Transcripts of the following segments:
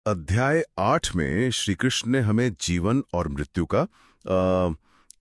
अध्याय 8 में श्री कृष्ण ने हमें जीवन और मृत्यु का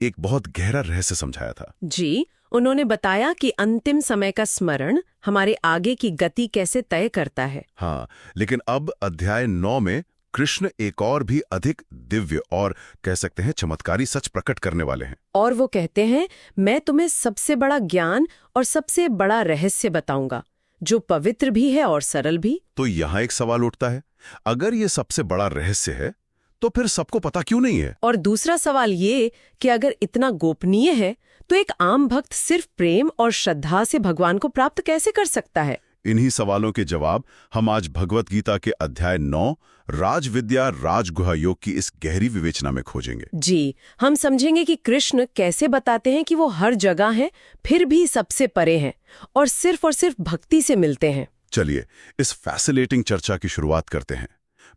एक बहुत गहरा रहस्य समझाया था। जी, उन्होंने बताया कि अंतिम समय का स्मरण हमारे आगे की गति कैसे तय करता है। हाँ, लेकिन अब अध्याय 9 में कृष्ण एक और भी अधिक दिव्य और कह सकते हैं चमत्कारी सच प्रकट करने वाले हैं। और वो कहते हैं, मैं तुम्हें सबसे बड़ा ज्ञान और सबसे बड़ा रहस्य बताऊंगा, जो पवित्र भी है और सरल भी। तो यहाँ एक सवाल उठता है, अगर ये सबसे बड़ा रहस्य है तो फिर सबको पता क्यों नहीं है? और दूसरा सवाल ये कि अगर इतना गोपनीय है तो एक आम भक्त सिर्फ प्रेम और श्रद्धा से भगवान को प्राप्त कैसे कर सकता है? इन्हीं सवालों के जवाब हम आज भगवत गीता के अध्याय 9 राजविद्या राजगुहा योग की इस गहरी विवेचना में खोजेंगे। जी, हम समझेंगे कि कृष्ण कैसे बताते हैं कि वो हर जगह हैं, फिर भी सबसे परे हैं और सिर्फ भक्ति से मिलते हैं। चलिए इस फैसिनेटिंग चर्चा की शुरुआत करते हैं।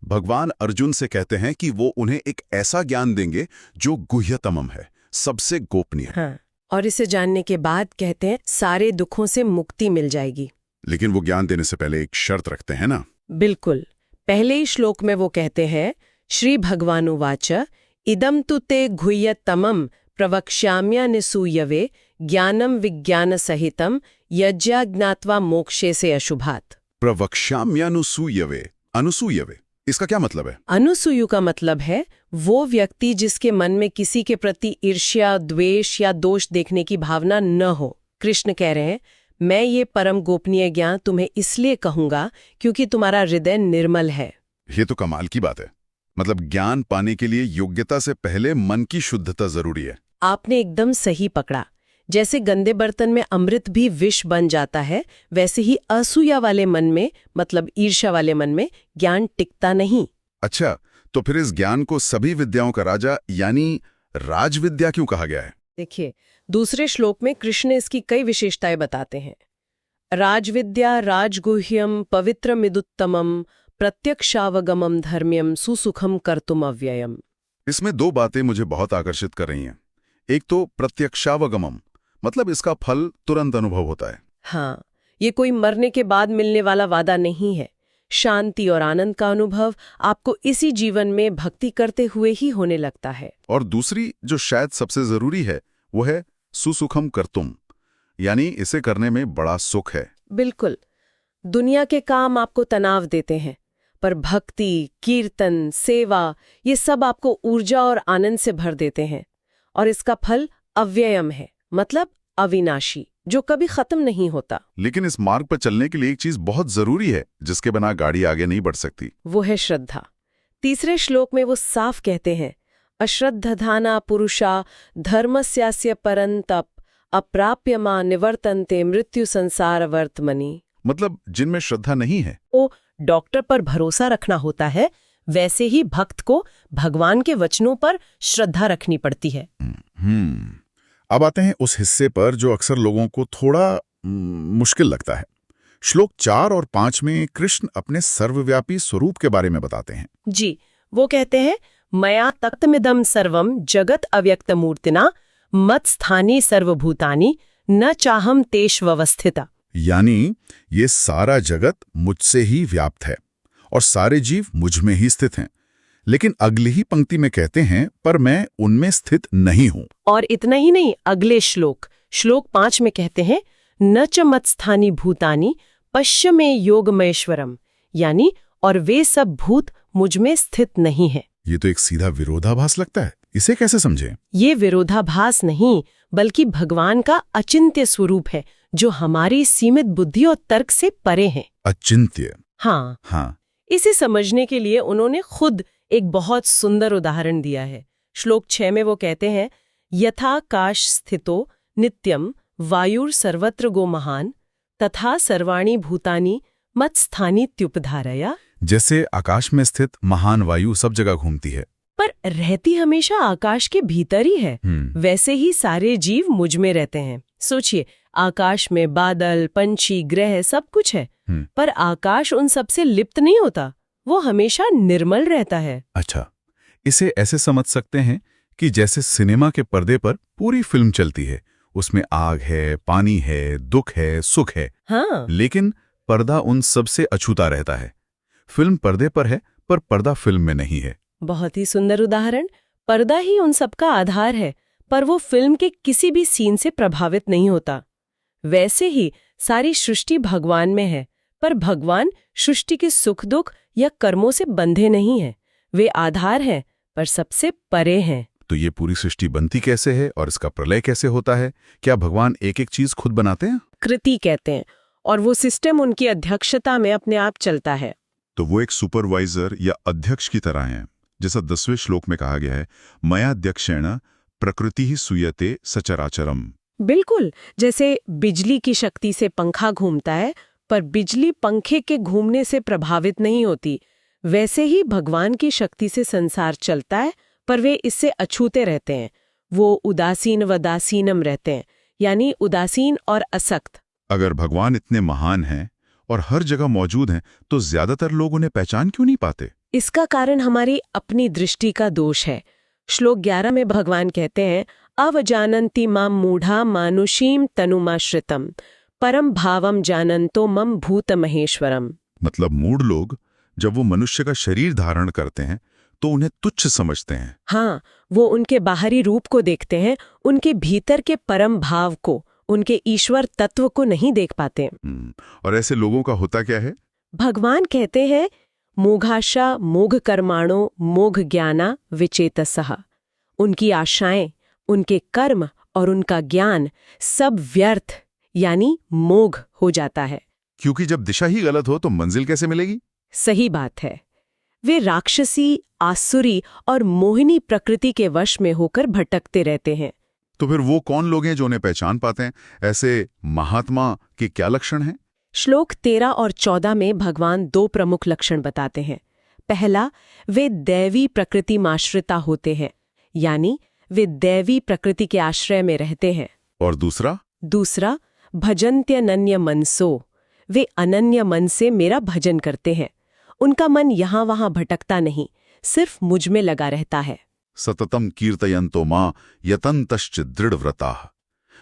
भगवान अर्जुन से कहते हैं कि वो उन्हें एक ऐसा ज्ञान देंगे जो गुह्यतमम है, सबसे गोपनीय। हाँ, और इसे जानने के बाद कहते हैं सारे दुखों से मुक्ति मिल जाएगी। लेकिन वो ज्ञान देने से पहले एक शर्त रखते हैं ना? बिल्कुल। पहले ही श्लोक में वो कहते हैं, श्री भगवानुवाच इदं तु ते गुह्यतमं प्रवक्ष्याम्यनुसूयवे ज्ञानम विज्ञान सहितम यज्ञा ज्ञात्वा मोक्षे से अशुभात। प्रवक्ष्याम्यनुसूयवे, अनुसूयवे, इसका क्या मतलब है? अनुसूयु का मतलब है वो व्यक्ति जिसके मन में किसी के प्रति ईर्ष्या, द्वेष या दोष देखने की भावना न हो। कृष्ण कह रहे हैं, मैं ये परम गोपनीय ज्ञान तुम्हें इसलिए कहूंगा क्योंकि तुम्हारा हृदय निर्मल है। ये तो कमाल की बात है। मतलब ज्ञान पाने के लिए योग्यता से पहले मन की शुद्धता जरूरी है। आपने एकदम सही पकड़ा। जैसे गंदे बर्तन में अमृत भी विष बन जाता है, वैसे ही असूया वाले मन में, मतलब ईर्ष्या वाले मन में ज्ञान टिकता नहीं। अच्छा, तो फिर इस ज्ञान को सभी विद्याओं का राजा यानी राजविद्या क्यों कहा गया है? देखिए, दूसरे श्लोक में कृष्ण इसकी कई विशेषताएं बताते हैं। राजविद्या राजगुह्यम पवित्रमिदुत्तमम प्रत्यक्षावगमम धर्म्यम सुसुखम कर्तुम अव्ययम। इसमें दो बातें मुझे बहुत आकर्षित कर रही हैं। एक तो प्रत्यक्षावगमम, मतलब इसका फल तुरंत अनुभव होता है। हाँ, ये कोई मरने के बाद मिलने वाला वादा नहीं है। शांति और आनंद का अनुभव आपको इसी जीवन में भक्ति करते हुए ही होने लगता है। और दूसरी, जो शायद सबसे जरूरी है, वो है सुसुखम कर्तुम, यानी इसे करने में बड़ा सुख है। बिल्कुल। दुनिया के काम आपको तनाव देते हैं, पर भक्ति, कीर्तन, सेवा ये सब आपको ऊर्जा और आनंद से भर देते हैं। और इसका फल अव्ययम है, मतलब अविनाशी, जो कभी खत्म नहीं होता। लेकिन इस मार्ग पर चलने के लिए एक चीज बहुत जरूरी है, जिसके बिना गाड़ी आगे नहीं बढ़ सकती। वो है श्रद्धा। तीसरे श्लोक में वो साफ कहते हैं, अश्रद्धाना पुरुषा धर्मस्यास्य परंतप अप्राप्यमा निवर्तन्ते मृत्यु संसार वर्तमनि। मतलब जिनमें श्रद्धा नहीं है। वो डॉक्टर पर भरोसा रखना होता है, वैसे ही भक्त को भगवान के वचनों पर श्रद्धा रखनी पड़ती है। अब आते हैं उस हिस्से पर जो अक्सर लोगों को थोड़ा मुश्किल लगता है। श्लोक 4 और 5 में कृष्ण अपने सर्वव्यापी स्वरूप के बारे में बताते हैं। जी, वो कहते हैं, मया तक्तमिदं सर्वम जगत अव्यक्त मूर्तिना मत्स्थानी सर्वभूतानि न चाहम तेष्वस्थिता। यानी ये सारा जगत मुझसे ही व्याप्त है और सारे जीव मुझ में ही स्थित हैं। लेकिन अगली ही पंक्ति में कहते हैं, पर मैं उनमें स्थित नहीं हूं। और इतना ही नहीं, अगले श्लोक 5 में कहते हैं, न च मत्स्थानी भूतानि पश्य में योगमैश्वरम, यानी और वे सब भूत मुझ में स्थित नहीं है। ये तो एक सीधा विरोधाभास लगता है। इसे कैसे समझें? ये विरोधाभास नहीं, बल्कि भगवान का अचिंत्य स्वरूप है, जो हमारी सीमित बुद्धि और तर्क से परे है। अचिंत्य? हाँ। इसे समझने के लिए उन्होंने खुद एक बहुत सुंदर उदाहरण दिया है। श्लोक 6 में वो कहते हैं, यथाकाश स्थितो नित्यम वायुर सर्वत्र गो महान तथा सर्वाणि भूतानि मत्स्थानीत्युपधारया। जैसे आकाश में स्थित महान वायु सब जगह घूमती है, पर रहती हमेशा आकाश के भीतर ही है। वैसे ही सारे जीव मुझ में रहते हैं। सोचिए, आकाश में बादल, पंछी, ग्रह सब कुछ है, पर आकाश उन सबसे लिप्त नहीं होता, वो हमेशा निर्मल रहता है। अच्छा, इसे ऐसे समझ सकते हैं कि जैसे सिनेमा के पर्दे पर पूरी फिल्म चलती है, उसमें आग है, पानी है, दुख है, सुख है। हाँ। लेकिन पर्दा उन सबसे अछूता रहता है। फिल्म पर्दे पर है, पर पर्दा फिल्म में नहीं है। बहुत ही सुंदर उदाहरण। पर्दा ही उन सब का आधार है, पर वो फिल्म के किसी भी सीन से प्रभावित नहीं होता। वैसे ही सारी सृष्टि भगवान में है, पर भगवान सृष्टि के सुख दुख या कर्मों से बंधे नहीं हैं। वे आधार हैं, पर सबसे परे हैं। तो ये पूरी सृष्टि बनती कैसे है और इसका प्रलय कैसे होता है? क्या भगवान एक एक चीज खुद बनाते हैं? कृति कहते हैं, और वो सिस्टम उनकी अध्यक्षता में अपने आप चलता है। तो वो एक सुपरवाइजर या अध्यक्ष की तरह हैं, जैसा 10वें श्लोक में कहा गया है, मयाध्यक्षेण प्रकृति ही सूयते सचराचरम। बिल्कुल, जैसे बिजली की शक्ति से पंखा घूमता है, पर बिजली पंखे के घूमने से प्रभावित नहीं होती, वैसे ही भगवान की शक्ति से संसार चलता है, पर वे इससे अछूते रहते हैं। वो उदासीन व दासीनम रहते हैं, यानी उदासीन और असक्त। अगर भगवान इतने महान हैं और हर जगह मौजूद हैं, तो ज्यादातर लोग उन्हें पहचान क्यों नहीं पाते? इसका कारण हमारी अपनी दृष्टि का दोष है। श्लोक 11 में भगवान कहते हैं, अवजानन्ति मां मूढ़ा मानुषीम तनुमाश्रितम परम भावम जानन्तो मम भूत महेश्वरम। मतलब मूढ़ लोग जब वो मनुष्य का शरीर धारण करते हैं तो उन्हें तुच्छ समझते हैं। हाँ, वो उनके बाहरी रूप को देखते हैं, उनके भीतर के परम भाव को, उनके ईश्वर तत्व को नहीं देख पाते। और ऐसे लोगों का होता क्या है? भगवान कहते हैं, मोघाशा मोघ कर्माणो मोघ ज्ञाना विचेतसः। उनकी आशाएं, उनके कर्म और उनका ज्ञान सब व्यर्थ यानी मोघ हो जाता है। क्योंकि जब दिशा ही गलत हो तो मंजिल कैसे मिलेगी? सही बात है। वे राक्षसी, आसुरी और मोहिनी प्रकृति के वश में होकर भटकते रहते हैं। तो फिर वो कौन लोग हैं जो उन्हें पहचान पाते हैं? ऐसे महात्मा के क्या लक्षण हैं? श्लोक 13 और 14 में भगवान 2 प्रमुख लक्षण बताते हैं। पहला, वे दैवी प्रकृति माश्रिता होते हैं, यानी वे दैवी प्रकृति के आश्रय में रहते हैं। और दूसरा, भजन्त्यनन्य मनसो। वे अनन्य मन से मेरा भजन करते हैं। उनका मन यहाँ वहाँ भटकता नहीं, सिर्फ मुझ में लगा रहता है। सततम कीर्तयन्तो मां यतन्तश्च दृढ़व्रताः।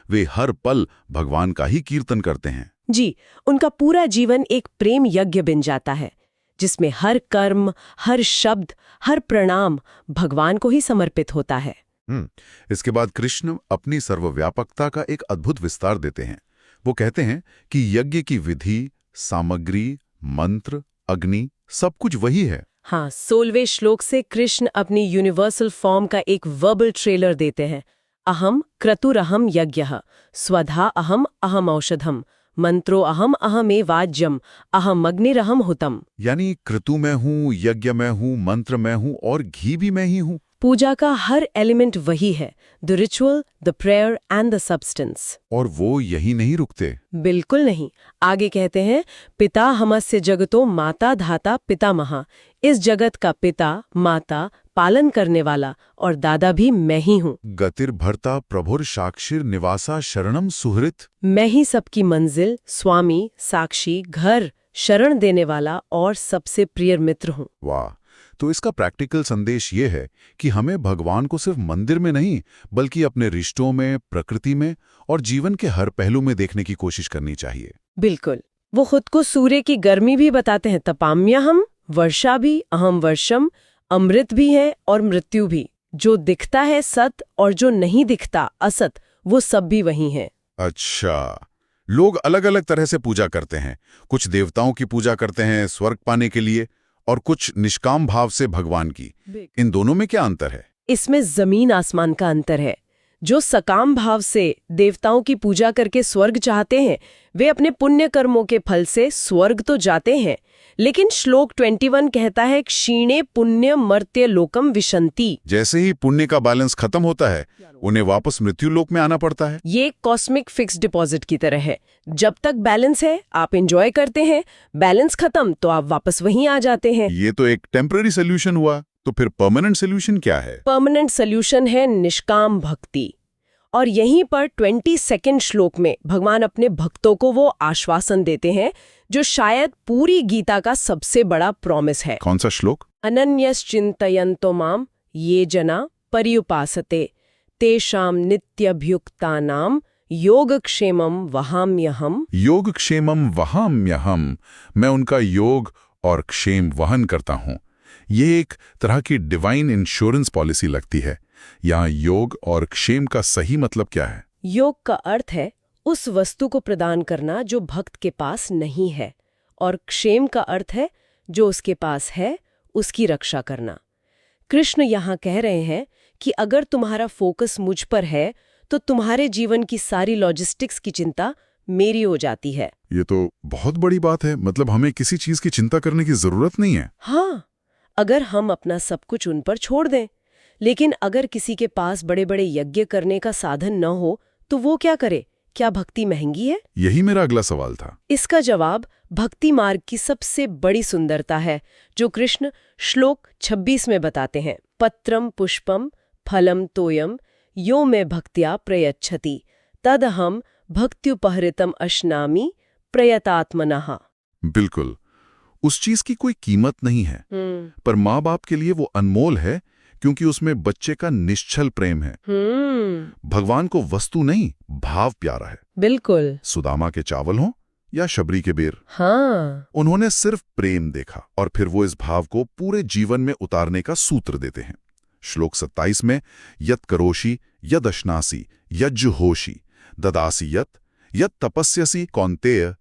वे हर पल भगवान का ही कीर्तन करते हैं। जी, उनका पूरा जीवन एक प्रेम यज्ञ बन जाता है, जिसमें हर कर्म, हर शब्द, हर प्रणाम भगवान को ही समर्पित होता है। इसके बाद कृष्ण अपनी सर्वव्यापकता का एक अद्भुत विस्तार देते हैं। वो कहते हैं कि यज्ञ की विधि, सामग्री, मंत्र, अग्नि सब कुछ वही है। हाँ, 16वें श्लोक से कृष्ण अपनी यूनिवर्सल फॉर्म का एक वर्बल ट्रेलर देते हैं। अहम क्रतुरहम यज्ञः, स्वधा अहम अहम औषधम, मंत्रो अहम अहमेवाज्यम, अहम अग्निरहम हुतम। यानी क्रतु मैं हूँ, यज्ञ मैं हूँ, मंत्र मैं हूँ और घी भी मैं ही हूँ। पूजा का हर एलिमेंट वही है, the ritual, the prayer and the substance. और वो यही नहीं रुकते। बिल्कुल नहीं। आगे कहते हैं, पिता हमस्य जगतो माता धाता पितामह। इस जगत का पिता, माता, पालन करने वाला और दादा भी मैं ही हूँ। गतिर्भर्ता प्रभुर साक्षीर निवासा शरणम सुहृत। मैं ही सबकी मंजिल, स्वामी, साक्षी, घर, शरण देने वाला और सबसे प्रिय मित्र हूँ। वाह! तो इसका प्रैक्टिकल संदेश ये है कि हमें भगवान को सिर्फ मंदिर में नहीं, बल्कि अपने रिश्तों में, प्रकृति में और जीवन के हर पहलू में देखने की कोशिश करनी चाहिए। बिल्कुल। वो खुद को सूर्य की गर्मी भी बताते हैं, तपाम्यहम, वर्षा भी, अहम वर्षम, अमृत भी है और मृत्यु भी। जो दिखता है सत और जो नहीं दिखता असत, वो सब भी वही हैं। अच्छा, लोग अलग अलग तरह से पूजा करते हैं। कुछ देवताओं की पूजा करते हैं स्वर्ग पाने के लिए, और कुछ निष्काम भाव से भगवान की। इन दोनों में क्या अंतर है? इसमें जमीन आसमान का अंतर है। जो सकाम भाव से देवताओं की पूजा करके स्वर्ग चाहते हैं, वे अपने पुण्य कर्मों के फल से स्वर्ग तो जाते हैं, लेकिन श्लोक 21 कहता है, क्षीणे पुण्य मर्त्य लोकम विशंति। जैसे ही पुण्य का बैलेंस खत्म होता है, उन्हें वापस मृत्यु लोक में आना पड़ता है। ये कॉस्मिक फिक्स डिपॉजिट की तरह है। जब तक बैलेंस है आप एंजॉय करते हैं, बैलेंस खत्म तो आप वापस वहीं आ जाते हैं। ये तो एक टेम्पररी सोल्यूशन हुआ। तो फिर परमानेंट सोल्यूशन क्या है? परमानेंट सोल्यूशन है निष्काम भक्ति। और यहीं पर 22वें श्लोक में भगवान अपने भक्तों को वो आश्वासन देते हैं जो शायद पूरी गीता का सबसे बड़ा प्रॉमिस है। कौन सा श्लोक? अनन्यश्चिन्तयन्तो माम ये जना पर्युपासते तेषां नित्यभ्युक्तानां योगक्षेमं वहाम्यहम्। योगक्षेमं वहाम्यहम्। मैं उनका योग और क्षेम वहन करता हूँ। ये एक तरह की डिवाइन इंश्योरेंस पॉलिसी लगती है। यहाँ योग और क्षेम का सही मतलब क्या है? योग का अर्थ है उस वस्तु को प्रदान करना जो भक्त के पास नहीं है, और क्षेम का अर्थ है जो उसके पास है उसकी रक्षा करना। कृष्ण यहाँ कह रहे हैं कि अगर तुम्हारा फोकस मुझ पर है तो तुम्हारे जीवन की सारी लॉजिस्टिक्स की चिंता मेरी हो जाती है। ये तो बहुत बड़ी बात है। मतलब हमें किसी चीज की चिंता करने की जरूरत नहीं है। हाँ, अगर हम अपना सब कुछ उन पर छोड़ दें। लेकिन अगर किसी के पास बड़े बड़े यज्ञ करने का साधन न हो तो वो क्या करे? क्या भक्ति महंगी है? यही मेरा अगला सवाल था। इसका जवाब भक्ति मार्ग की सबसे बड़ी सुंदरता है, जो कृष्ण श्लोक 26 में बताते हैं। पत्रम पुष्पम फलम तोयम यो में भक्त्या प्रयच्छति तदहम भक्त्युपहृतम अश्नामि प्रयतात्मनः। बिल्कुल, उस चीज की कोई कीमत नहीं है, पर माँ बाप के लिए वो अनमोल है, क्योंकि उसमें बच्चे का निश्चल प्रेम है। भगवान को वस्तु नहीं, भाव प्यारा है। बिल्कुल। सुदामा के चावल हों या शबरी के बेर, हाँ, उन्होंने सिर्फ प्रेम देखा और फिर वो इस भाव को पूरे जीवन में उतारने का सूत्र देते हैं। श्लोक 27 में यत करोषि यद अश्नासि यज्जुहोषि ददासि यत तपस्यसि कौन्तेय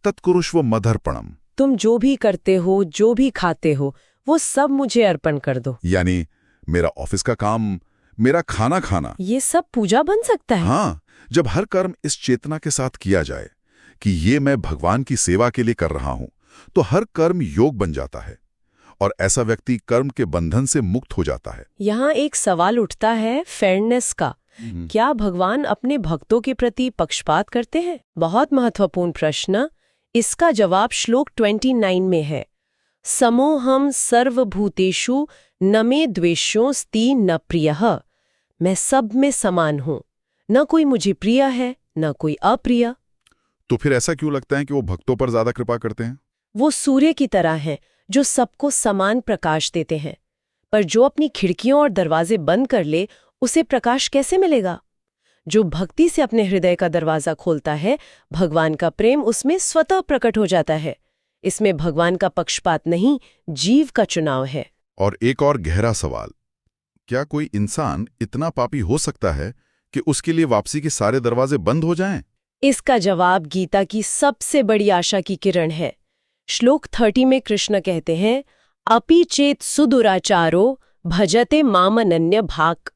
तत्कुरुष्व मदर्पणम। तुम जो भी करते हो, जो भी खाते हो, वो सब मुझे अर्पण कर दो। यानी मेरा ऑफिस का काम, मेरा खाना खाना, ये सब पूजा बन सकता है। हाँ, जब हर कर्म इस चेतना के साथ किया जाए कि ये मैं भगवान की सेवा के लिए कर रहा हूं, तो हर कर्म योग बन जाता है और ऐसा व्यक्ति कर्म के बंधन से मुक्त हो जाता है। यहाँ एक सवाल उठता है फेयरनेस का। क्या भगवान अपने भक्तों के प्रति पक्षपात करते हैं? बहुत महत्वपूर्ण प्रश्न। इसका जवाब श्लोक 29 में है। समोहम सर्वभूतेषु न मे द्वेष्योस्ति न प्रियः। मैं सब में समान हूं, न कोई मुझे प्रिय है न कोई अप्रिय। तो फिर ऐसा क्यों लगता है कि वो भक्तों पर ज्यादा कृपा करते हैं? वो सूर्य की तरह हैं जो सबको समान प्रकाश देते हैं, पर जो अपनी खिड़कियों और दरवाजे बंद कर ले उसे प्रकाश कैसे मिलेगा? जो भक्ति से अपने हृदय का दरवाजा खोलता है, भगवान का प्रेम उसमें स्वतः प्रकट हो जाता है। इसमें भगवान का पक्षपात नहीं, जीव का चुनाव है। और एक और गहरा सवाल, क्या कोई इंसान इतना पापी हो सकता है कि उसके लिए वापसी के सारे दरवाजे बंद हो जाएं? इसका जवाब गीता की सबसे बड़ी आशा की किरण है। श्लोक 30 में कृष्ण कहते हैं, अपि चेत सुदुराचारो भजते मामनन्य भाक्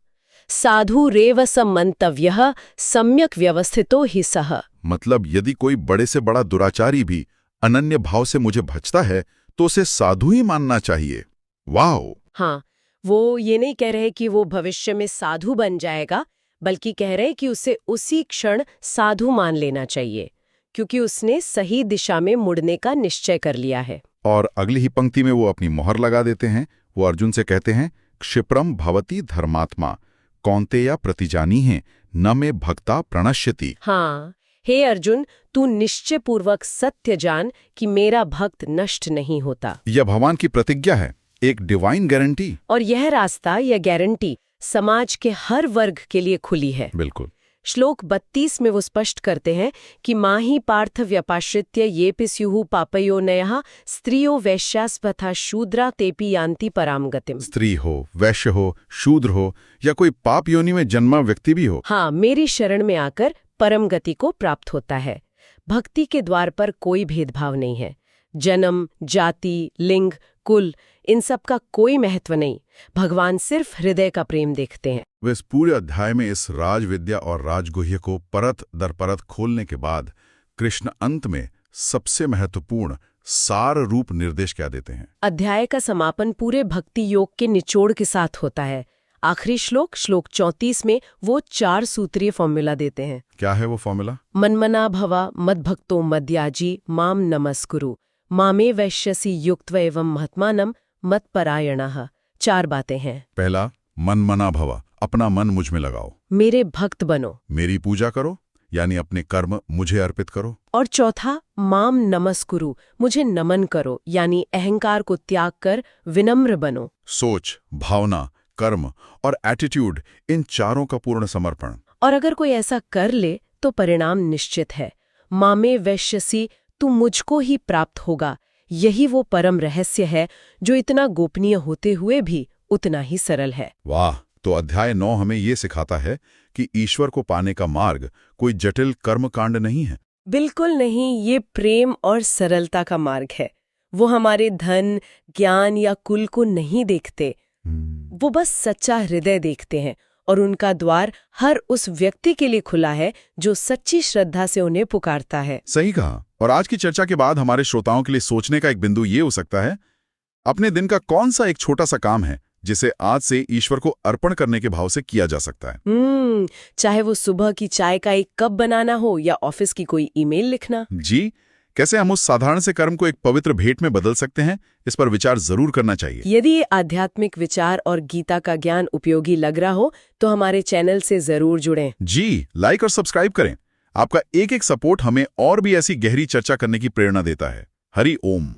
साधु रेव समन्तव्यः सम्यक व्यवस्थितो हि सः। मतलब यदि कोई बड़े से बड़ा दुराचारी भी अनन्य भाव से मुझे भजता है तो उसे साधु ही मानना चाहिए। वाह! हाँ, वो ये नहीं कह रहे कि वो भविष्य में साधु बन जाएगा, बल्कि कह रहे कि उसे उसी क्षण साधु मान लेना चाहिए, क्योंकि उसने सही दिशा में मुड़ने का निश्चय कर लिया है। और अगली ही पंक्ति में वो अपनी मोहर लगा देते हैं। वो अर्जुन से कहते हैं, क्षिप्रम भवति धर्मात्मा कौन्तेय प्रतिजानी है न मे भक्ता प्रणश्यति। हाँ, हे अर्जुन, तू निश्चय पूर्वक सत्य जान कि मेरा भक्त नष्ट नहीं होता। यह भगवान की प्रतिज्ञा है, एक डिवाइन गारंटी। और यह रास्ता, यह गारंटी समाज के हर वर्ग के लिए खुली है। बिल्कुल। श्लोक 32 में वो स्पष्ट करते हैं कि माहि पार्थ व्यपाश्रित्य येऽपि स्युः पापयोनयः स्त्रियो वैश्यास्तथा शूद्रा तेपि यान्ति पराम गतिम। स्त्री हो, वैश्य हो, शूद्र हो या कोई पाप योनि में जन्मा व्यक्ति भी हो, हाँ, मेरी शरण में आकर परम गति को प्राप्त होता है। भक्ति के द्वार पर कोई भेदभाव नहीं है। जन्म, जाति, लिंग, कुल, इन सब का कोई महत्व नहीं। भगवान सिर्फ हृदय का प्रेम देखते हैं। वे इस पूरे अध्याय में इस राजविद्या और राजगुह्य को परत दर परत खोलने के बाद कृष्ण अंत में सबसे महत्वपूर्ण सार रूप निर्देश क्या देते हैं? अध्याय का समापन पूरे भक्ति योग के निचोड़ के साथ होता है। आखिरी श्लोक 34 में वो 4 सूत्रीय फॉर्मूला देते हैं। क्या है वो फॉर्मूला? मन्मना भवा मद्भक्तो मद्याजी माम नमस्कुरु मामे वैश्यसि युक्त एवं महात्मानम मत्परायणः। 4 बातें हैं। पहला, मनमना भवा, अपना मन मुझ में लगाओ। मेरे भक्त बनो। मेरी पूजा करो, यानी अपने कर्म मुझे अर्पित करो। और चौथा, माम नमस्कुरु, मुझे नमन करो, यानी अहंकार को त्याग कर विनम्र बनो। सोच, भावना, कर्म और एटीट्यूड, इन चारों का पूर्ण समर्पण। और अगर कोई ऐसा कर ले तो परिणाम निश्चित है। मामे वैश्यसी, तू मुझको ही प्राप्त होगा, यही वो परम रहस्य है जो इतना गोपनीय होते हुए भी उतना ही सरल है। वाह! तो अध्याय 9 हमें ये सिखाता है कि ईश्वर को पाने का मार्ग कोई जटिल कर्मकांड नहीं है। बिल्कुल नहीं, ये प्रेम और सरलता का मार्ग है। वो हमारे धन, ज्ञान या कुल को नहीं देखते, वो बस सच्चा हृदय देखते हैं, और उनका द्वार हर उस व्यक्ति के लिए खुला है जो सच्ची श्रद्धा से उन्हें पुकारता है। सही कहा। और आज की चर्चा के बाद हमारे श्रोताओं के लिए सोचने का एक बिंदु ये हो सकता है, अपने दिन का कौन सा एक छोटा सा काम है जिसे आज से ईश्वर को अर्पण करने के भाव से किया जा सकता है। चाहे वो सुबह की चाय का एक कप बनाना हो या ऑफिस की कोई ईमेल लिखना। जी, कैसे हम उस साधारण से कर्म को एक पवित्र भेंट में बदल सकते हैं, इस पर विचार जरूर करना चाहिए। यदि ये आध्यात्मिक विचार और गीता का ज्ञान उपयोगी लग रहा हो तो हमारे चैनल से जरूर जुड़ें। जी, लाइक और सब्सक्राइब करें। आपका एक एक सपोर्ट हमें और भी ऐसी गहरी चर्चा करने की प्रेरणा देता है। हरि ओम।